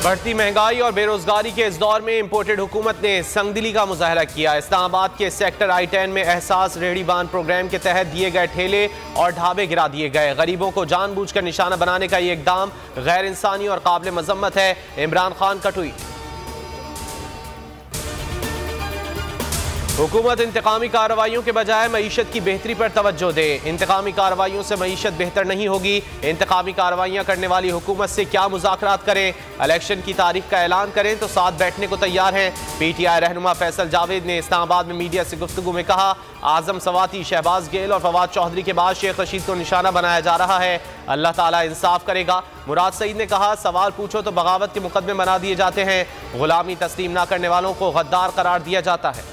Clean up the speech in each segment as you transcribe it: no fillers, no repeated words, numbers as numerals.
बढ़ती महंगाई और बेरोजगारी के इस दौर में इंपोर्टेड हुकूमत ने संगदिली का मुजाहरा किया। इस्लामाबाद के सेक्टर I-10 में एहसास रेहड़ी बांध प्रोग्राम के तहत दिए गए ठेले और ढाबे गिरा दिए गए। गरीबों को जानबूझकर निशाना बनाने का ये इकदाम गैर इंसानी और काबिल मजम्मत है। इमरान खान का ट्वीट। हुकूमत इंतकामी कार्रवाइयों के बजाय मईशत की बेहतरी पर तवज्जो दे। इंतकामी कार्रवाइयों से मईशत बेहतर नहीं होगी। इंतकामी कार्रवाइयां करने वाली हुकूमत से क्या मुज़ाकरात करें। इलेक्शन की तारीख का ऐलान करें तो साथ बैठने को तैयार हैं। PTI रहनुमा फैसल जावेद ने इस्लामाबाद में मीडिया से गुफ्तगू में कहा, आजम सवाती, शहबाज गेल और फवाद चौधरी के बाद शेख रशीद को निशाना बनाया जा रहा है। अल्लाह ताला इंसाफ करेगा। मुराद सईद ने कहा, सवाल पूछो तो बगावत के मुकदमे बना दिए जाते हैं। गुलामी तस्लीम न करने वालों को गद्दार करार दिया जाता है।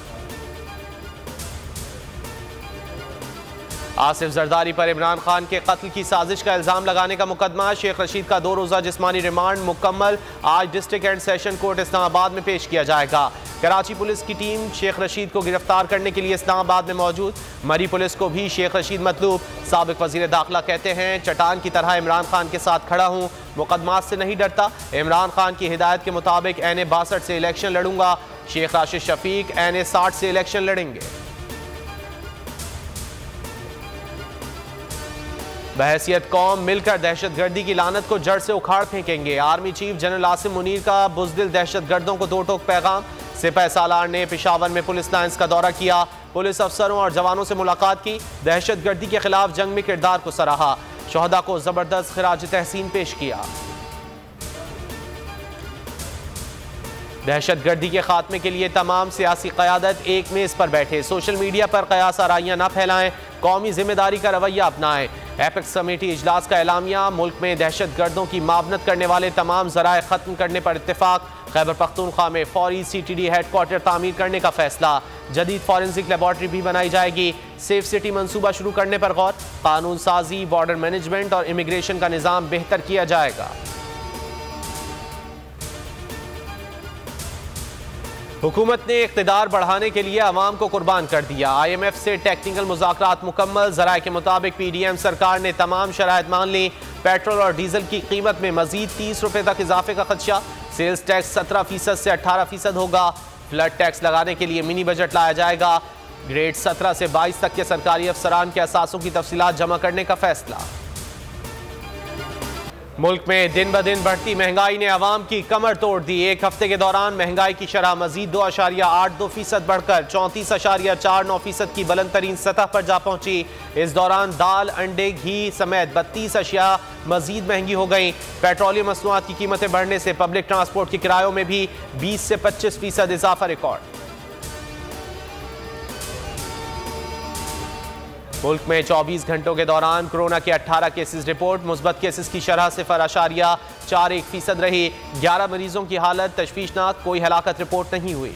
आसिफ जरदारी पर इमरान खान के कत्ल की साजिश का इल्जाम लगाने का मुकदमा। शेख रशीद का 2 रोज़ा जिस्मानी रिमांड मुकम्मल। आज district and session court Islamabad में पेश किया जाएगा। कराची पुलिस की टीम शेख रशीद को गिरफ्तार करने के लिए इस्लामाबाद में मौजूद। मरी पुलिस को भी शेख रशीद मतलूब। साबिक वजीर दाखिला कहते हैं, चट्टान की तरह इमरान खान के साथ खड़ा हूँ, मुकदमात से नहीं डरता। इमरान खान की हिदायत के मुताबिक NA 62 से इलेक्शन लड़ूंगा। शेख राशिद शफीक NA 60 से इलेक्शन लड़ेंगे। बहैसियत कौम मिलकर दहशतगर्दी की लानत को जड़ से उखाड़ फेंकेंगे। Army chief general Asim Munir का बुज़दिल दहशतगर्दों को 2 टोक पैगाम। सिपाही सालार ने पेशावर में पुलिस लाइन्स का दौरा किया। पुलिस अफसरों और जवानों से मुलाकात की। दहशतगर्दी के खिलाफ जंग में किरदार को सराहा। शहदा को जबरदस्त खिराज तहसीन पेश किया। दहशतगर्दी के खात्मे के लिए तमाम सियासी क़यादत एक मेज़ पर बैठे। सोशल मीडिया पर कयास आराइयाँ न फैलाएं, कौमी जिम्मेदारी का रवैया अपनाएं। एपेक्स कमेटी इजलास का एलामिया। मुल्क में दहशतगर्दों की मावनत करने वाले तमाम ज़राए ख़त्म करने पर इत्तेफाक। खैबर पख्तूनख्वा में फौरी CTD हेडक्वार्टर तामीर करने का फैसला। जदीद फॉरेंसिक लेबॉर्ट्री भी बनाई जाएगी। सेफ सिटी मंसूबा शुरू करने पर गौर। कानून साजी, बॉर्डर मैनेजमेंट और इमिग्रेशन का निज़ाम बेहतर किया जाएगा। हुकूमत ने इक़्तिदार बढ़ाने के लिए अवाम को कुर्बान कर दिया। IMF से टेक्निकल मुज़ाकरात मुकम्मल। ज़राए के मुताबिक PDM सरकार ने तमाम शराइत मान ली। पेट्रोल और डीजल की कीमत में मजीद 30 रुपये तक इजाफे का खदशा। सेल्स टैक्स 17% से 18% होगा। फ्लड टैक्स लगाने के लिए मिनी बजट लाया जाएगा। ग्रेड 17 से 22 तक के सरकारी अफसरान के असासों की तफसीलात जमा करने का फैसला। मुल्क में दिन ब दिन बढ़ती महंगाई ने अवाम की कमर तोड़ दी। एक हफ्ते के दौरान महंगाई की शरह मजीद 2.82% बढ़कर 34.49% की बुलंद तरीन सतह पर जा पहुंची। इस दौरान दाल, अंडे, घी समेत 32 अशिया मजीद महंगी हो गई। पेट्रोलियम मसनूआत की कीमतें बढ़ने से पब्लिक ट्रांसपोर्ट के किरायों में भी 20 से 25% इजाफा रिकॉर्ड। मुल्क में 24 घंटों के दौरान कोरोना के 18 केसेस रिपोर्ट। मुस्बत केसेस की शरह 0.41% रही। 11 मरीजों की हालत तशवीशनाक, कोई हलाकत रिपोर्ट नहीं हुई।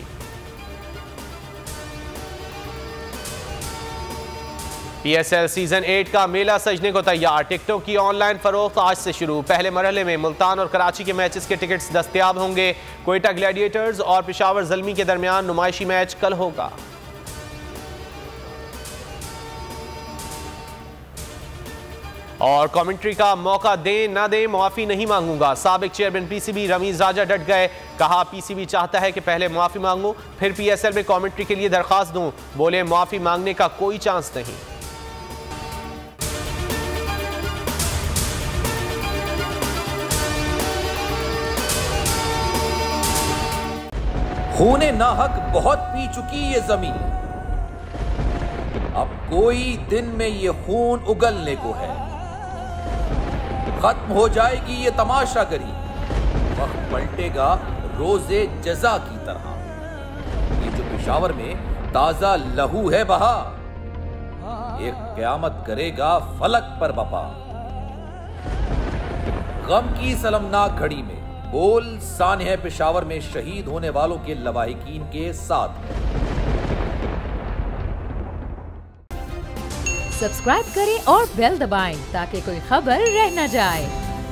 PSL सीजन 8 का मेला सजने को तैयार। टिकटों की ऑनलाइन फरोख्त आज से शुरू। पहले मरहले में मुल्तान और कराची के मैचेस के टिकट्स दस्तयाब होंगे। क्वेटा ग्लैडिएटर्स और पेशावर ज़ल्मी के दरमियान नुमाइशी मैच कल होगा। और कमेंट्री का मौका दें न दें, मुआफ़ी नहीं मांगूंगा। साबिक चेयरमैन PCB रमीज राजा डट गए। कहा, PCB चाहता है कि पहले मुआफ़ी मांगूं, फिर PSL में कमेंट्री के लिए दरख्वास्त दूं। बोले, मुआफ़ी मांगने का कोई चांस नहीं। खूने नाहक बहुत पी चुकी ये जमीन, अब कोई दिन में ये खून उगलने को है। खत्म हो जाएगी ये तमाशागरी, वक्त पलटेगा रोजे जजा की तरह। ये जो पेशावर में ताजा लहू है बहा, एक क़यामत करेगा फलक पर बपा। गम की सलमनाक घड़ी में बोल सानह पेशावर में शहीद होने वालों के लवाहिकीन के साथ। सब्सक्राइब करें और बेल दबाएं ताकि कोई खबर रह न जाए।